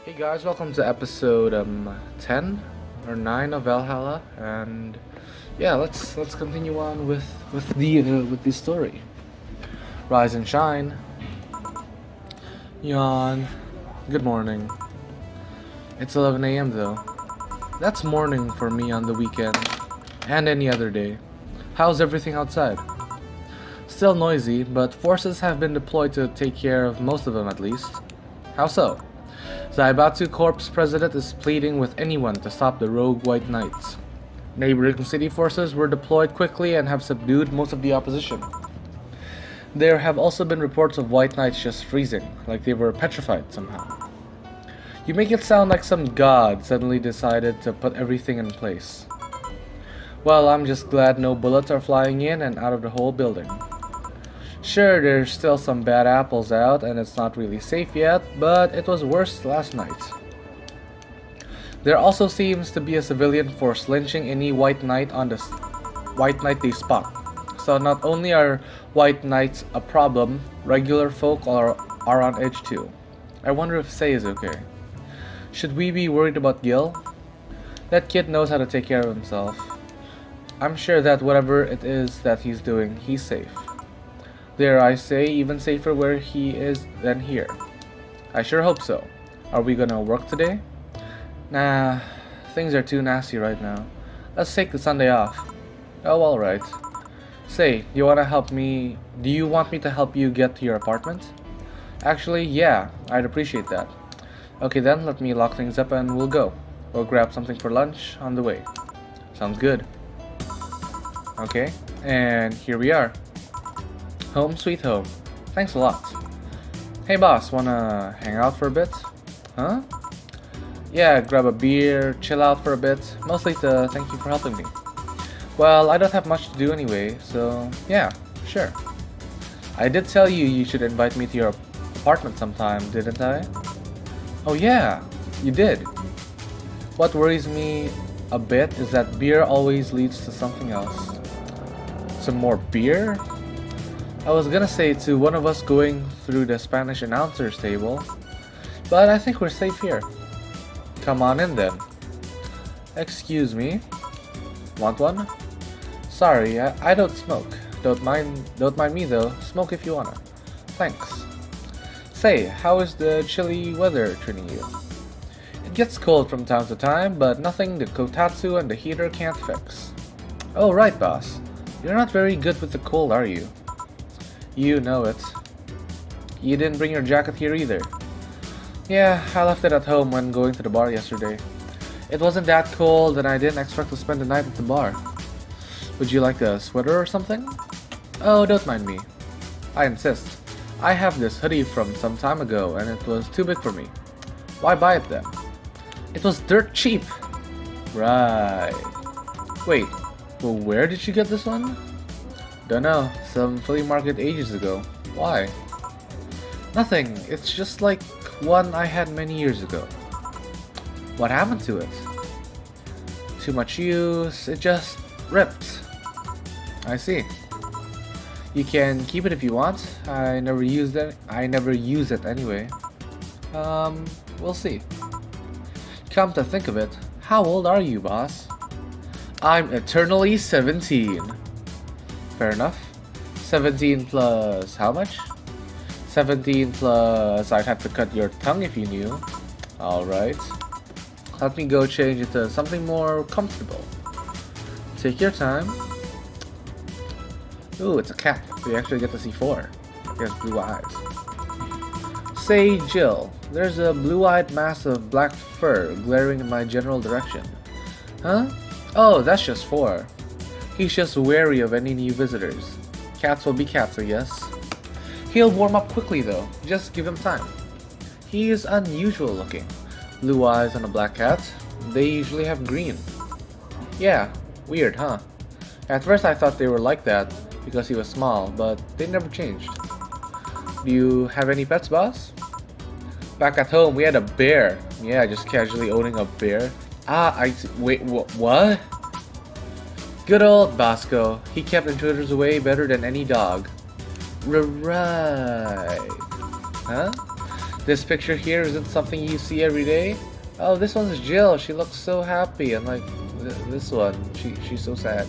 Hey guys, welcome to episode 10 or 9 of Valhalla, and yeah, let's continue on with the story. Rise and shine. Yawn. Good morning. It's 11 a.m. though. That's morning for me on the weekend and any other day. How's everything outside? Still noisy, but forces have been deployed to take care of most of them at least. How so? Zaibatsu Corp's president is pleading with anyone to stop the rogue White Knights. Neighboring city forces were deployed quickly and have subdued most of the opposition. There have also been reports of White Knights just freezing, like they were petrified somehow. You make it sound like some god suddenly decided to put everything in place. Well, I'm just glad no bullets are flying in and out of the whole building. Sure, there's still some bad apples out and it's not really safe yet, but it was worse last night. There also seems to be a civilian force lynching any white knight they spot. So not only are white knights a problem, regular folk are on edge too. I wonder if Sei is okay. Should we be worried about Gil? That kid knows how to take care of himself. I'm sure that whatever it is that he's doing, he's safe. Dare I say, even safer where he is than here. I sure hope so. Are we gonna work today? Nah, things are too nasty right now. Let's take the Sunday off. Oh, alright. Say, do you want me to help you get to your apartment? Actually, yeah, I'd appreciate that. Okay then, let me lock things up and we'll go. We'll grab something for lunch on the way. Sounds good. Okay, and here we are. Home sweet home. Thanks a lot. Hey boss, wanna hang out for a bit? Huh? Yeah, grab a beer, chill out for a bit, mostly to thank you for helping me. Well, I don't have much to do anyway, so yeah, sure. I did tell you you should invite me to your apartment sometime, didn't I? Oh yeah, you did. What worries me a bit is that beer always leads to something else. Some more beer? I was gonna say to one of us going through the Spanish announcer's table, but I think we're safe here. Come on in then. Excuse me. Want one? Sorry, I don't smoke. Don't mind me though. Smoke if you wanna. Thanks. Say, how is the chilly weather treating you? It gets cold from time to time, but nothing the kotatsu and the heater can't fix. Oh right, boss. You're not very good with the cold, are you? You know it. You didn't bring your jacket here either. Yeah, I left it at home when going to the bar yesterday. It wasn't that cold and I didn't expect to spend the night at the bar. Would you like a sweater or something? Oh, don't mind me. I insist. I have this hoodie from some time ago and it was too big for me. Why buy it then? It was dirt cheap. Right. Wait, well, where did you get this one? Dunno, some flea market ages ago. Why? Nothing, it's just like one I had many years ago. What happened to it? Too much use, it just ripped. I see. You can keep it if you want. I never use it anyway. We'll see. Come to think of it, how old are you, boss? I'm eternally 17. Fair enough. 17 plus how much? 17 plus I'd have to cut your tongue if you knew. Alright. Let me go change it to something more comfortable. Take your time. Ooh, it's a cat. We actually get to see 4. It has blue eyes. Say, Jill, there's a blue-eyed mass of black fur glaring in my general direction. Huh? Oh, that's just 4. He's just wary of any new visitors. Cats will be cats, I guess. He'll warm up quickly though, just give him time. He is unusual looking. Blue eyes on a black cat. They usually have green. Yeah, weird, huh? At first I thought they were like that because he was small, but they never changed. Do you have any pets, boss? Back at home we had a bear. Yeah, just casually owning a bear. Wait, what? Good old Bosco. He kept intruders away better than any dog. Right. Huh? This picture here isn't something you see every day. Oh, this one's Jill. She looks so happy, and like this one, she's so sad,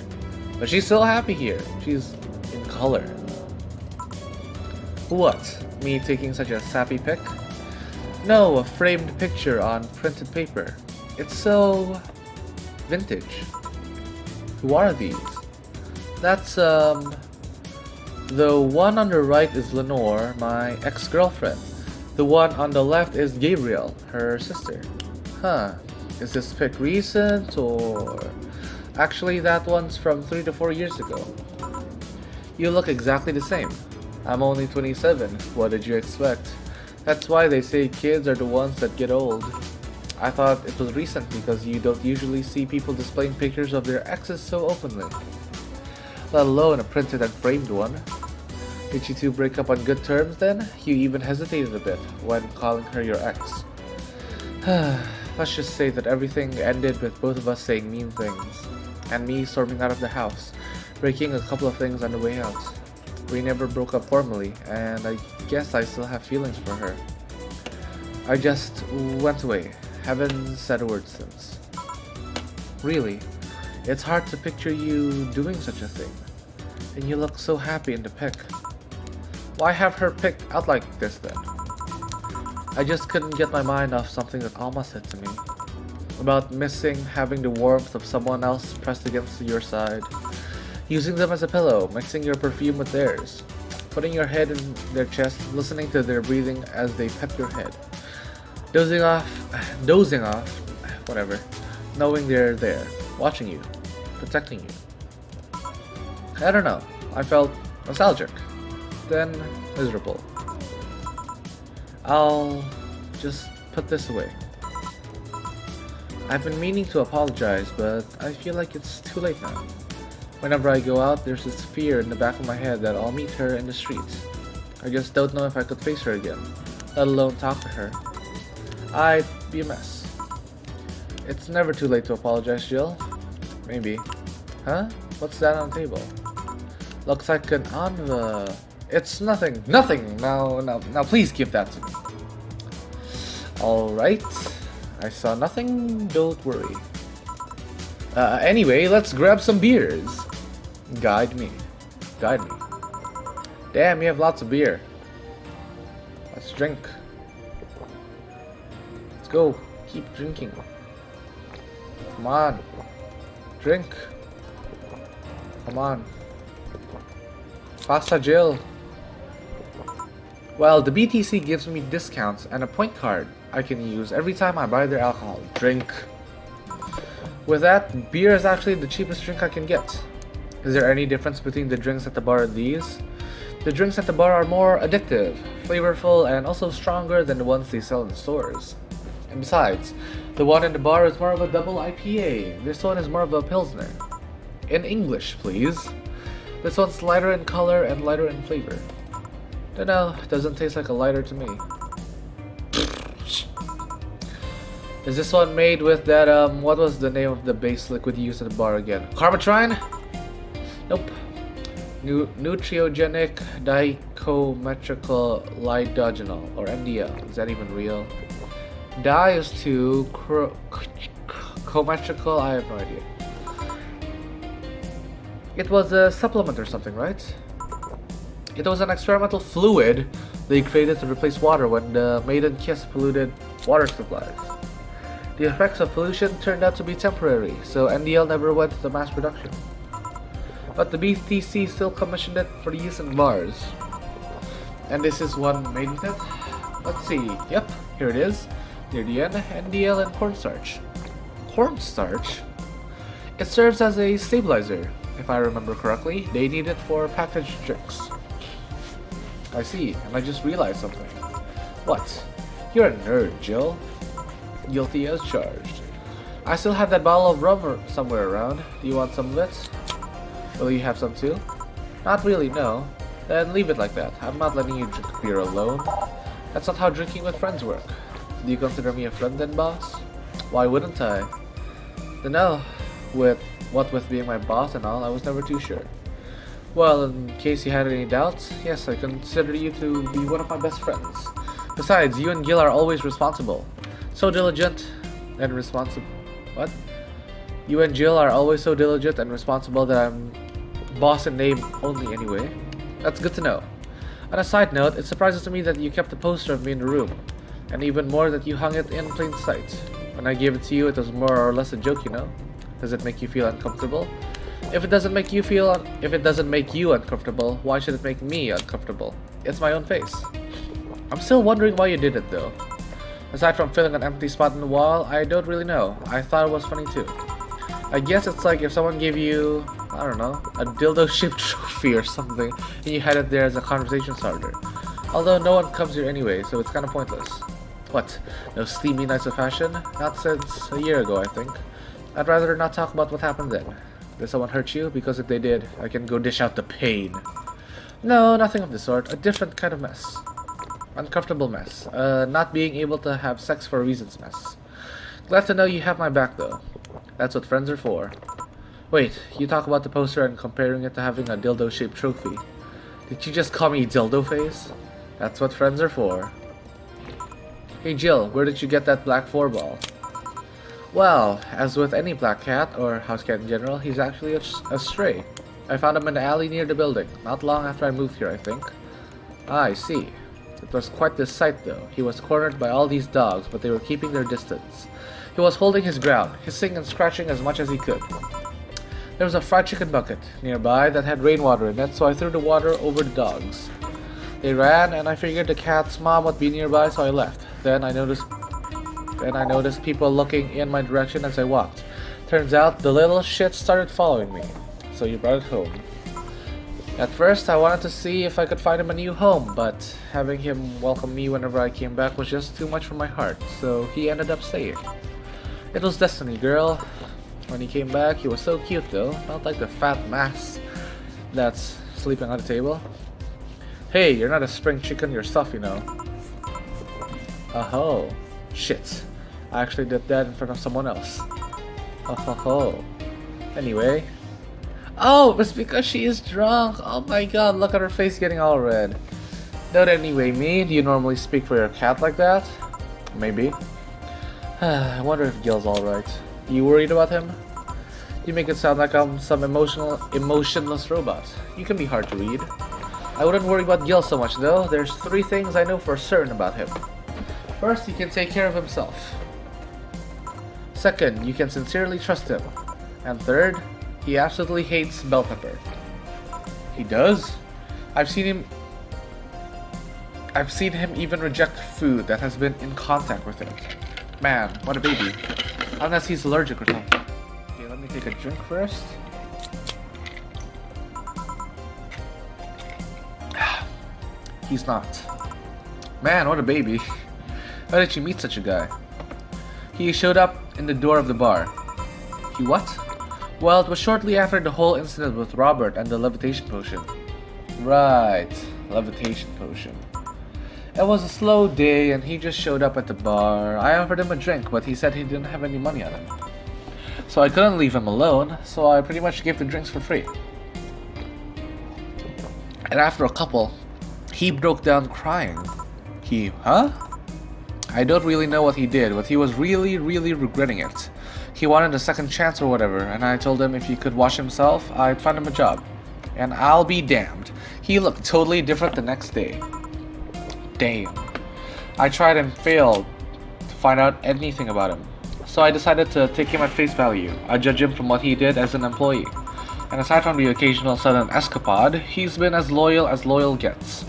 but she's so happy here. She's in color. What? Me taking such a sappy pic? No, a framed picture on printed paper. It's so vintage. Who are these? That's the one on the right is Lenore, my ex-girlfriend. The one on the left is Gabriel, her sister. Huh. Is this pic recent or... Actually, that one's from 3 to 4 years ago. You look exactly the same. I'm only 27. What did you expect? That's why they say kids are the ones that get old. I thought it was recent because you don't usually see people displaying pictures of their exes so openly. Let alone a printed and framed one. Did you two break up on good terms then? You even hesitated a bit when calling her your ex. Let's just say that everything ended with both of us saying mean things, and me storming out of the house, breaking a couple of things on the way out. We never broke up formally, and I guess I still have feelings for her. I just went away, haven't said a word since. Really, it's hard to picture you doing such a thing, and you look so happy in the pic. Why have her picked out like this then? I just couldn't get my mind off something that Alma said to me. About missing having the warmth of someone else pressed against your side. Using them as a pillow, mixing your perfume with theirs. Putting your head in their chest, listening to their breathing as they pet your head. Dozing off, whatever. Knowing they're there, watching you, protecting you. I don't know, I felt nostalgic. Then miserable. I'll just put this away. I've been meaning to apologize, but I feel like it's too late now. Whenever I go out, there's this fear in the back of my head that I'll meet her in the streets. I just don't know if I could face her again, let alone talk to her. I'd be a mess. It's never too late to apologize, Jill. Maybe. Huh? What's that on the table? Looks like an envelope. It's nothing. Nothing! Now please give that to me. Alright. I saw nothing, don't worry. Anyway, let's grab some beers. Guide me. Guide me. Damn, you have lots of beer. Let's drink. Let's go. Keep drinking. Come on. Drink. Come on. Faster, Jill. Well, the BTC gives me discounts and a point card I can use every time I buy their alcohol. Drink. With that, beer is actually the cheapest drink I can get. Is there any difference between the drinks at the bar and these? The drinks at the bar are more addictive, flavorful, and also stronger than the ones they sell in stores. And besides, the one in the bar is more of a double IPA. This one is more of a Pilsner. In English, please. This one's lighter in color and lighter in flavor. Dunno, doesn't taste like a lighter to me. Is this one made with that, what was the name of the base liquid used at the bar again? Carbotrine? Nope. Nutriogenic dichometrical lidogenol, or MDL. Is that even real? Di is to cometrical, I have no idea. It was a supplement or something, right? It was an experimental fluid they created to replace water when the maiden kiss polluted water supplies. The effects of pollution turned out to be temporary, so NDL never went to mass production. But the BTC still commissioned it for use in bars. And this is one made with it. Let's see. Yep, here it is. Near the end, NDL and cornstarch. Cornstarch? It serves as a stabilizer, if I remember correctly. They need it for packaged drinks. I see, and I just realized something. What? You're a nerd, Jill. Guilty as charged. I still have that bottle of rum somewhere around. Do you want some of it? Will you have some too? Not really, no. Then leave it like that. I'm not letting you drink beer alone. That's not how drinking with friends work. Do you consider me a friend then, boss? Why wouldn't I? Dunno. With being my boss and all, I was never too sure. Well, in case you had any doubts, yes, I consider you to be one of my best friends. Besides, you and Gil are always responsible. So diligent and responsible. What? You and Jill are always so diligent and responsible that I'm boss in name only anyway. That's good to know. On a side note, it surprises me that you kept the poster of me in the room. And even more that you hung it in plain sight. When I gave it to you, it was more or less a joke, you know? Does it make you feel uncomfortable? If it doesn't make you uncomfortable, why should it make me uncomfortable? It's my own face. I'm still wondering why you did it though. Aside from filling an empty spot in the wall, I don't really know. I thought it was funny too. I guess it's like if someone gave you, I don't know, a dildo-shaped trophy or something, and you had it there as a conversation starter. Although no one comes here anyway, so it's kind of pointless. What? No steamy nights of fashion? Not since a year ago, I think. I'd rather not talk about what happened then. Did someone hurt you? Because if they did, I can go dish out the pain. No, nothing of the sort. A different kind of mess. Uncomfortable mess. Not being able to have sex for reasons mess. Glad to know you have my back though. That's what friends are for. Wait, you talk about the poster and comparing it to having a dildo-shaped trophy. Did you just call me dildo face? That's what friends are for. Hey Jill, where did you get that black 4-ball? Well, as with any black cat, or house cat in general, he's actually a stray. I found him in the alley near the building, not long after I moved here, I think. Ah, I see. It was quite the sight though. He was cornered by all these dogs, but they were keeping their distance. He was holding his ground, hissing and scratching as much as he could. There was a fried chicken bucket nearby that had rainwater in it, so I threw the water over the dogs. They ran, and I figured the cat's mom would be nearby, so I left. Then I noticed people looking in my direction as I walked. Turns out the little shit started following me, so you brought it home. At first, I wanted to see if I could find him a new home, but having him welcome me whenever I came back was just too much for my heart, so he ended up staying. It was destiny, girl. When he came back, he was so cute though, not like the fat mass that's sleeping on the table. Hey, you're not a spring chicken yourself, you know. Oh, shit. I actually did that in front of someone else. Oh. Anyway. Oh, it's because she is drunk. Oh my god, look at her face getting all red. Not anyway, me? Do you normally speak for your cat like that? Maybe. I wonder if Gil's alright. You worried about him? You make it sound like I'm some emotionless robot. You can be hard to read. I wouldn't worry about Gil so much though. There's 3 things I know for certain about him. First, he can take care of himself. Second, you can sincerely trust him. And third, he absolutely hates bell pepper. He does? I've seen him even reject food that has been in contact with him. Man, what a baby. Unless he's allergic or something. Okay, let me take a drink first. He's not. Man, what a baby. How did you meet such a guy? He showed up in the door of the bar. He what? Well, it was shortly after the whole incident with Robert and the levitation potion. Right, levitation potion. It was a slow day and he just showed up at the bar. I offered him a drink, but he said he didn't have any money on him. So I couldn't leave him alone, so I pretty much gave the drinks for free. And after a couple, he broke down crying. Huh? I don't really know what he did, but he was really regretting it. He wanted a second chance or whatever, and I told him if he could wash himself, I'd find him a job. And I'll be damned. He looked totally different the next day. Damn. I tried and failed to find out anything about him. So I decided to take him at face value. I judge him from what he did as an employee. And aside from the occasional sudden escapade, he's been as loyal gets.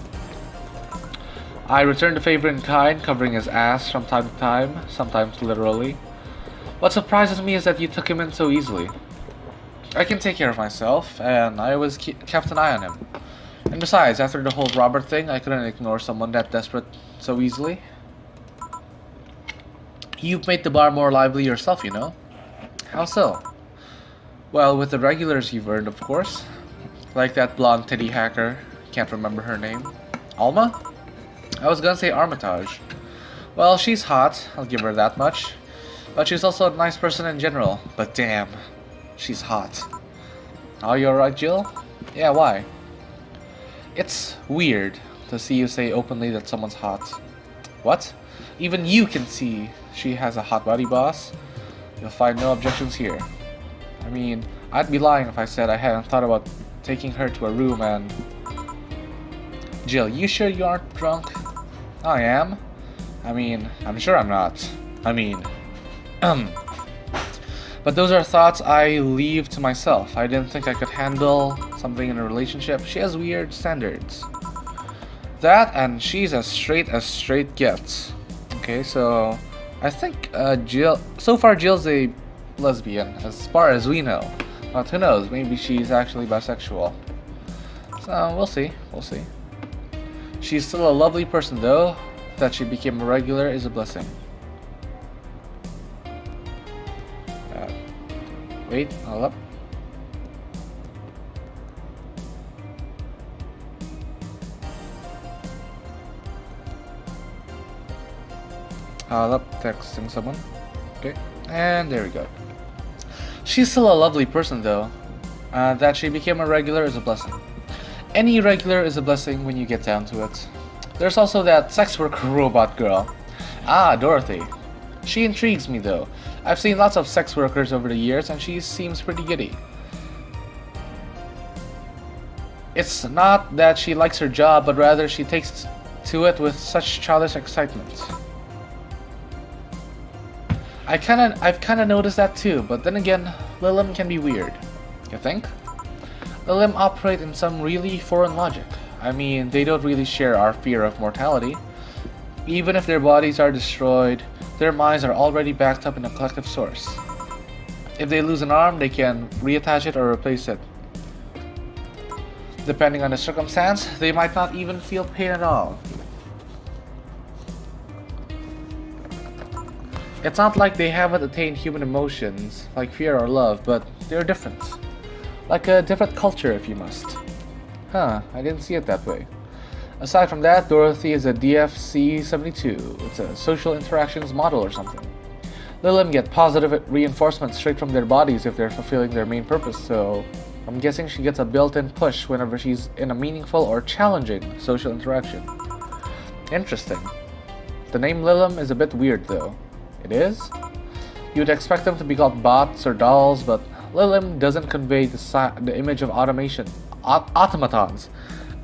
I returned the favor in kind, covering his ass from time to time, sometimes literally. What surprises me is that you took him in so easily. I can take care of myself, and I always kept an eye on him. And besides, after the whole Robert thing, I couldn't ignore someone that desperate so easily. You've made the bar more lively yourself, you know. How so? Well, with the regulars you've earned, of course. Like that blonde titty hacker, can't remember her name. Alma? I was gonna say Armitage. Well, she's hot, I'll give her that much. But she's also a nice person in general. But damn, she's hot. Are you alright, Jill? Yeah, why? It's weird to see you say openly that someone's hot. What? Even you can see she has a hot body, boss. You'll find no objections here. I mean, I'd be lying if I said I hadn't thought about taking her to a room and... Jill, you sure you aren't drunk? I am. I mean, I'm sure I'm not. I mean... But those are thoughts I leave to myself. I didn't think I could handle something in a relationship. She has weird standards. That, and she's as straight gets. Okay, so... I think Jill... So far Jill's a lesbian, as far as we know. But who knows, maybe she's actually bisexual. So, we'll see. She's still a lovely person though. That she became a regular is a blessing. Wait, hold up. Hold up, texting someone. Okay, and there we go. She's still a lovely person though. That she became a regular is a blessing. Any regular is a blessing when you get down to it. There's also that sex worker robot girl. Ah, Dorothy. She intrigues me though. I've seen lots of sex workers over the years and she seems pretty giddy. It's not that she likes her job, but rather she takes to it with such childish excitement. I've kinda noticed that too, but then again, Lilim can be weird. You think? Lilim operate in some really foreign logic. I mean, they don't really share our fear of mortality. Even if their bodies are destroyed, their minds are already backed up in a collective source. If they lose an arm, they can reattach it or replace it. Depending on the circumstance, they might not even feel pain at all. It's not like they haven't attained human emotions, like fear or love, but they're different. Like a different culture, if you must. Huh, I didn't see it that way. Aside from that, Dorothy is a DFC-72. It's a social interactions model or something. Lilim get positive reinforcement straight from their bodies if they're fulfilling their main purpose, so I'm guessing she gets a built-in push whenever she's in a meaningful or challenging social interaction. Interesting. The name Lilim is a bit weird though. It is? You'd expect them to be called bots or dolls, but Lilim doesn't convey the image of automation. Automatons.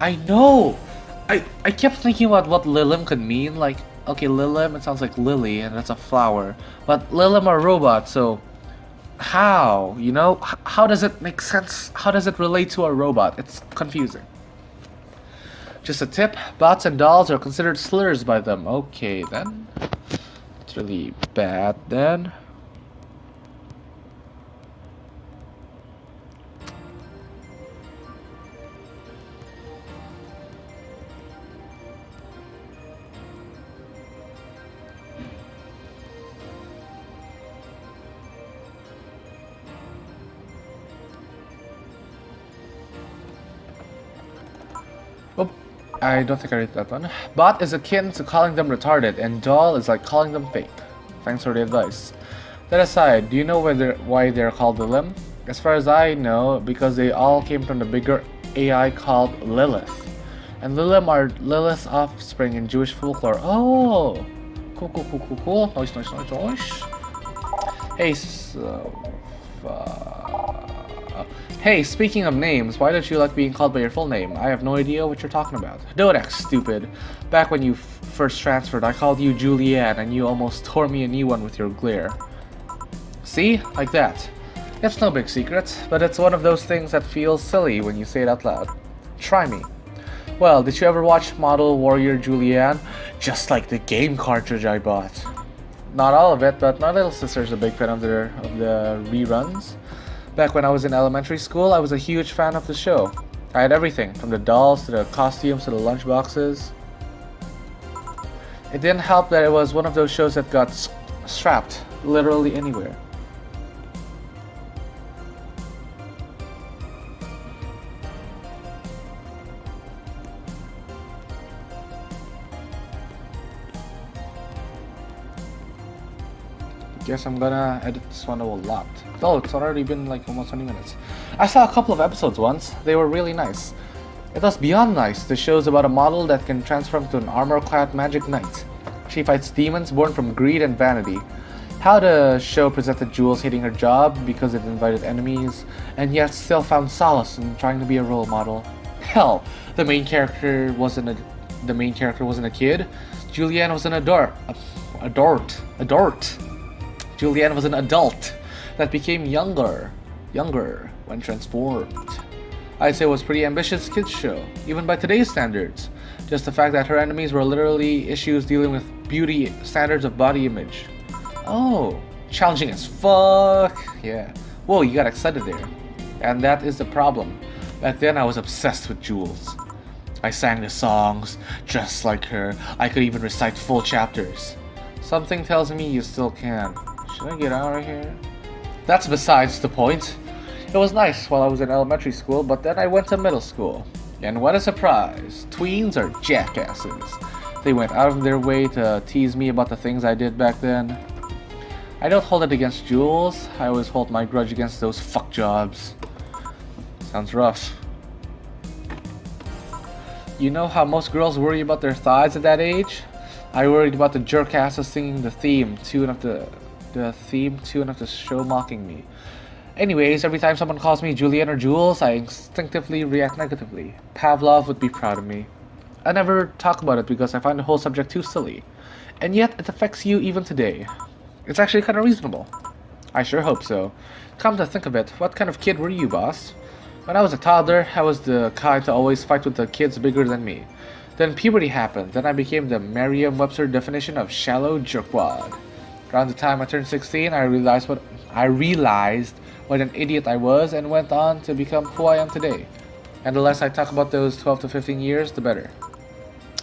I know! I kept thinking about what Lilim could mean, like, okay, Lilim, it sounds like lily, and that's a flower, but Lilim are robots, so how? You know? How does it make sense? How does it relate to a robot? It's confusing. Just a tip, bots and dolls are considered slurs by them. Okay, then. It's really bad, then. Oh, I don't think I read that one. Bot is akin to calling them retarded, and doll is like calling them fake. Thanks for the advice. That aside, do you know why they're called Lilim? As far as I know, because they all came from the bigger AI called Lilith. And Lilim are Lilith's offspring in Jewish folklore. Oh! Cool. Nice. Hey, Hey, speaking of names, why don't you like being called by your full name? I have no idea what you're talking about. Don't act stupid. Back when you first transferred, I called you Julianne, and you almost tore me a new one with your glare. See? Like that. It's no big secret, but it's one of those things that feels silly when you say it out loud. Try me. Well, did you ever watch Model Warrior Julianne? Just like the game cartridge I bought. Not all of it, but my little sister's a big fan of the reruns. Back when I was in elementary school, I was a huge fan of the show. I had everything, from the dolls to the costumes to the lunchboxes. It didn't help that it was one of those shows that got strapped literally anywhere. Guess I'm gonna edit this one a lot. Oh, it's already been like almost 20 minutes. I saw a couple of episodes once. They were really nice. It was beyond nice. The show's about a model that can transform to an armor-clad magic knight. She fights demons born from greed and vanity. How the show presented Jules hating her job because it invited enemies, and yet still found solace in trying to be a role model. Hell, the main character wasn't a kid. Julianne was an adult. Julianne was an adult that became younger when transformed. I'd say it was a pretty ambitious kids show, even by today's standards. Just the fact that her enemies were literally issues dealing with beauty standards of body image. Oh, challenging as fuck. Yeah. Whoa, you got excited there. And that is the problem. Back then I was obsessed with Jules. I sang the songs, dressed like her. I could even recite full chapters. Something tells me you still can. Should I get out of here? That's besides the point. It was nice while I was in elementary school, but then I went to middle school. And what a surprise! Tweens are jackasses. They went out of their way to tease me about the things I did back then. I don't hold it against Jules. I always hold my grudge against those fuck jobs. Sounds rough. You know how most girls worry about their thighs at that age? I worried about the jerk asses singing the theme tune of the show mocking me. Anyways, every time someone calls me Julian or Jules, I instinctively react negatively. Pavlov would be proud of me. I never talk about it because I find the whole subject too silly. And yet, it affects you even today. It's actually kind of reasonable. I sure hope so. Come to think of it, what kind of kid were you, boss? When I was a toddler, I was the kind to always fight with the kids bigger than me. Then puberty happened, then I became the Merriam-Webster definition of shallow jerkwad. Around the time I turned 16, I realized what an idiot I was and went on to become who I am today. And the less I talk about those 12 to 15 years, the better.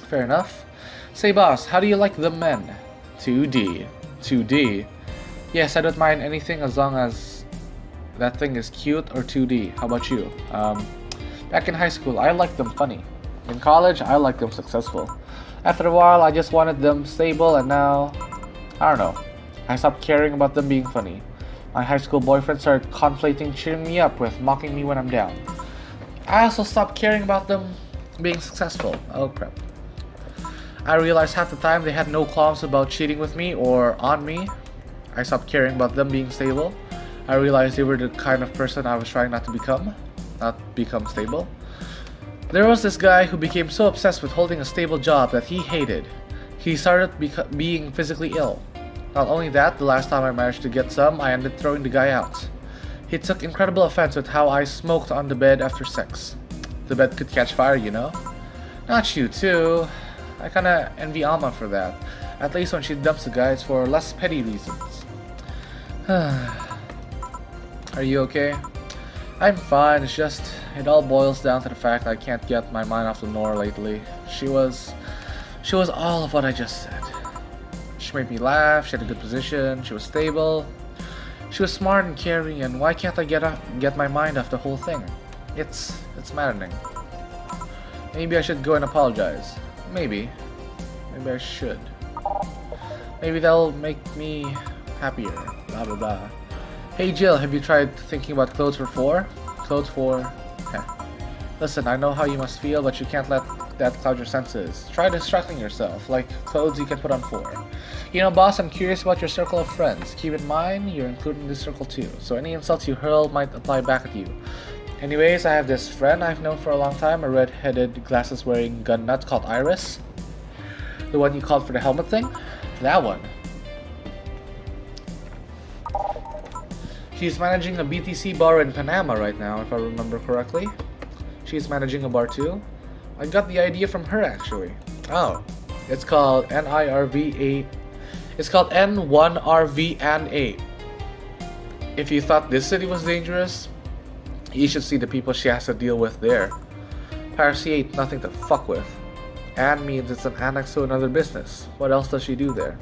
Fair enough. Say boss, how do you like the men? 2D. 2D? Yes, I don't mind anything as long as that thing is cute or 2D. How about you? Back in high school, I liked them funny. In college, I liked them successful. After a while, I just wanted them stable, and now, I don't know. I stopped caring about them being funny. My high school boyfriend started conflating cheering me up with mocking me when I'm down. I also stopped caring about them being successful. Oh crap. I realized half the time they had no qualms about cheating with me or on me. I stopped caring about them being stable. I realized they were the kind of person I was trying not become stable. There was this guy who became so obsessed with holding a stable job that he hated. He started being physically ill. Not only that, the last time I managed to get some, I ended throwing the guy out. He took incredible offense with how I smoked on the bed after sex. The bed could catch fire, you know? Not you too. I kinda envy Alma for that. At least when she dumps the guy, it's for less petty reasons. Are you okay? I'm fine, it's just, it all boils down to the fact I can't get my mind off the Nora lately. She was all of what I just said. She made me laugh, she had a good position, she was stable. She was smart and caring, and why can't I get my mind off the whole thing? It's maddening. Maybe I should go and apologize. Maybe I should. Maybe that'll make me happier. Blah blah blah. Hey Jill, have you tried thinking about clothes for 4? Clothes for... Heh. Listen, I know how you must feel, but you can't let that cloud your senses. Try distracting yourself, like clothes you can put on 4. You know, boss, I'm curious about your circle of friends. Keep in mind, you're included in this circle too, so any insults you hurl might apply back at you. Anyways, I have this friend I've known for a long time, a red-headed, glasses-wearing gun nut called Iris. The one you called for the helmet thing? That one. She's managing a BTC bar in Panama right now, if I remember correctly. She's managing a bar too. I got the idea from her actually. Oh, it's called NIRVA. It's called N1RV and A. If you thought this city was dangerous, you should see the people she has to deal with there. Piracy ain't nothing to fuck with. And means it's an annex to another business. What else does she do there?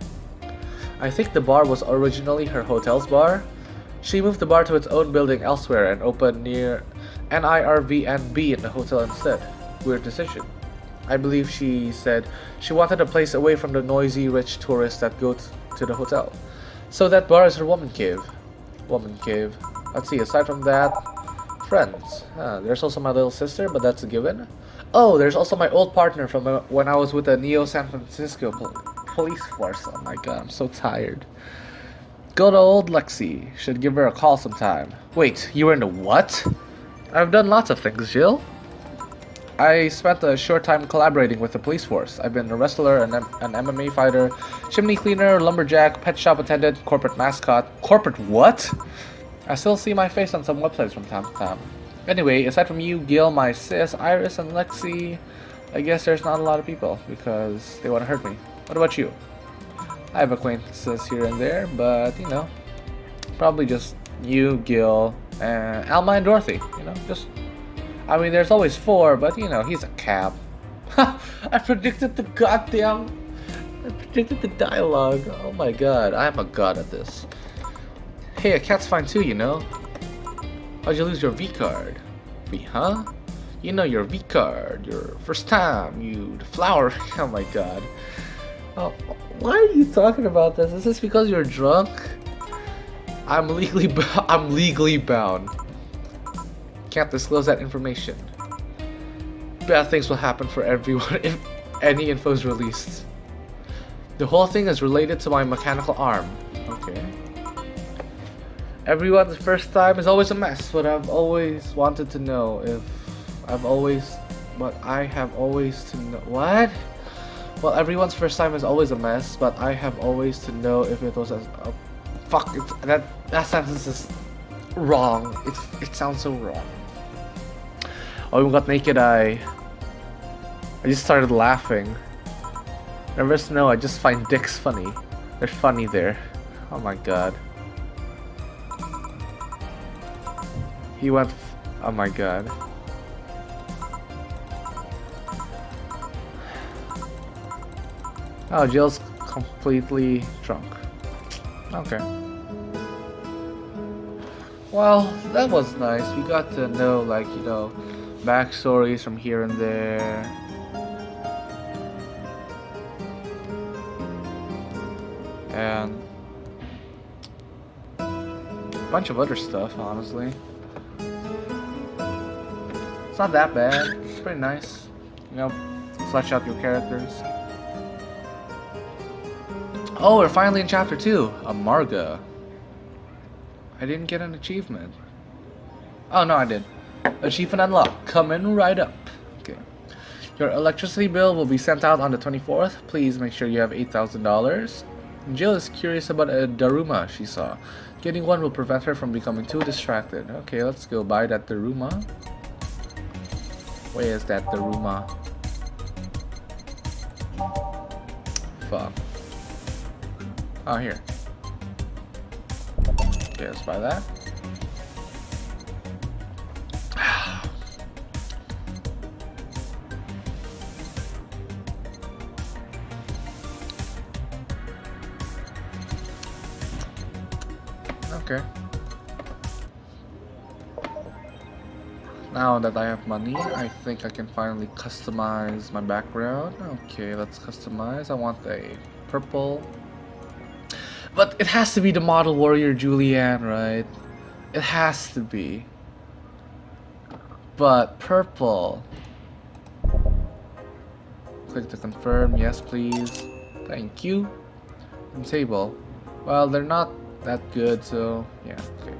I think the bar was originally her hotel's bar. She moved the bar to its own building elsewhere and opened near NIRV and B in the hotel instead. Weird decision. I believe she said she wanted a place away from the noisy, rich tourists that go to the hotel. So that bar is her woman cave. Woman cave. Let's see, aside from that, friends. There's also my little sister, but that's a given. Oh, there's also my old partner from when I was with the Neo San Francisco police force. Oh my god, I'm so tired. Good old Lexi. Should give her a call sometime. Wait, you were into what? I've done lots of things, Jill. I spent a short time collaborating with the police force. I've been a wrestler, an MMA fighter, chimney cleaner, lumberjack, pet shop attendant, corporate mascot. Corporate what? I still see my face on some websites from time to time. Anyway, aside from you, Gil, my sis, Iris, and Lexi, I guess there's not a lot of people because they want to hurt me. What about you? I have acquaintances here and there, but you know, probably just you, Gil, and Alma and Dorothy. You know, just. I mean, there's always 4, but you know, he's a cab. I predicted the dialogue. Oh my god, I'm a god at this. Hey, a cat's fine too, you know. How'd you lose your V card? V, huh? You know your V card, your first time, you the flower. Oh my god. Oh, why are you talking about this? Is this because you're drunk? I'm legally bound. Can't disclose that information. Bad things will happen for everyone if any info is released. The whole thing is related to my mechanical arm. Okay. Everyone's first time is always a mess, but I've always wanted to know if what? Well, everyone's first time is always a mess, but I have always to know if it was that sentence is wrong. It sounds so wrong. Oh, we got naked eye. I just started laughing. Never know, I just find dicks funny. They're funny there. Oh my god. He went. Oh my god. Oh, Jill's completely drunk. Okay. Well, that was nice. We got to know, like, you know, backstories from here and there. And a bunch of other stuff, honestly. It's not that bad. It's pretty nice. You know, flesh out your characters. Oh, we're finally in chapter 2. Amarga. I didn't get an achievement. Oh, no, I did. Achievement unlocked. Coming right up. Okay. Your electricity bill will be sent out on the 24th. Please make sure you have $8,000. Jill is curious about a Daruma she saw. Getting one will prevent her from becoming too distracted. Okay, let's go buy that Daruma. Where is that Daruma? Fuck. Oh, here. Okay, let's buy that. Okay. Now that I have money, I think I can finally customize my background. Okay, let's customize. I want a purple. But it has to be the Model Warrior Julianne, right? It has to be. But purple. Click to confirm. Yes, please. Thank you. And table. Well, they're not that good, so yeah. Okay.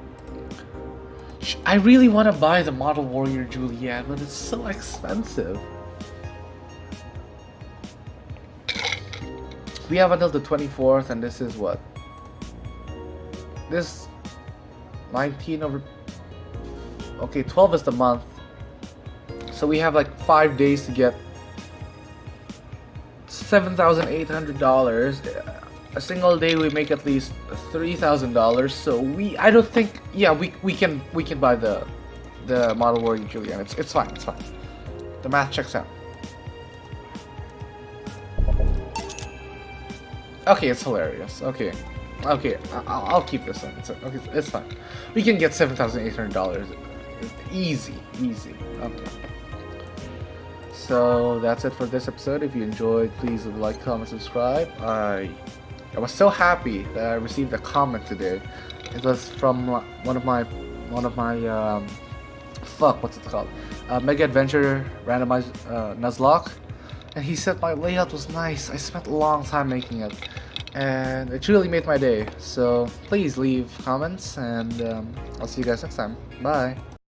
I really want to buy the Model Warrior Julianne, but it's so expensive. We have until the 24th, and this is what? This 19 over. Okay, 12 is the month. So we have like 5 days to get $7,800. A single day we make at least $3,000. So I don't think, yeah, we can buy the Model Warrior Julianne. It's fine. It's fine. The math checks out. Okay, it's hilarious. Okay, I'll keep this one. It's fine. We can get $7,800. Easy. Okay. So that's it for this episode. If you enjoyed, please like, comment, subscribe. I was so happy that I received a comment today. It was from one of my fuck, what's it called? Mega Adventure Randomized Nuzlocke. and he said my layout was nice. I spent a long time making it, and it really made my day. So please leave comments, and I'll see you guys next time. Bye.